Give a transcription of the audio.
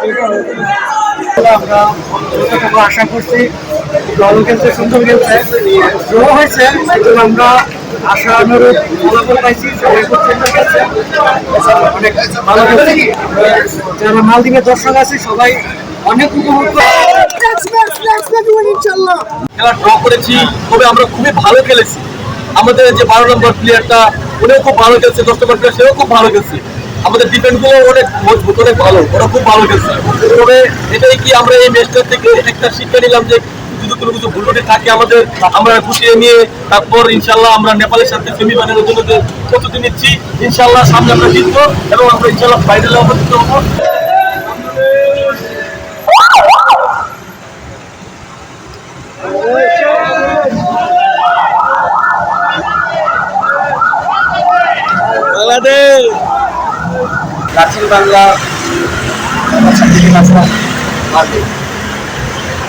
আমরা যতটুকু আশা করছি দল খেলতে সুন্দর খেলছে ড্র হয়েছে, আমরা আশানুরূপ ফলাফল পাইছি। সবাই খুব সুন্দর খেলছে, অনেক ভালো খেলছে। যারা মালদ্বীপের দর্শক আছে সবাই অনেক উপভোগ খেলা ড্র করেছি, তবে আমরা খুবই ভালো খেলেছি। আমাদের যে 12 নম্বর প্লেয়ারটা উনিও খুব ভালো খেলছে, 10 নম্বর প্লেয়ার সেও খুব ভালো খেলছে। আমাদের ডিফেন্স গুলো অনেক মজবুত, অনেক ভালো, ওরা খুব ভালো খেলছে। তবে এটাই কি আমরা এই ম্যাচটা থেকে একটা শিক্ষা নিলাম যে যদি কোনো কিছু ভুল থাকে আমাদের, আমরা গুছিয়ে নিয়ে তারপর ইনশাল্লাহ আমরা নেপালের সাথে সেমিফাইনালের জন্য যে প্রস্তুতি নিচ্ছি। ইনশাল্লাহ সামনে আমরা জিতবো এবং আমরা ইনশাল্লাহ ফাইনালে অবস্থিত হবো। বাংলাদেশ দক্ষিণ বাংলা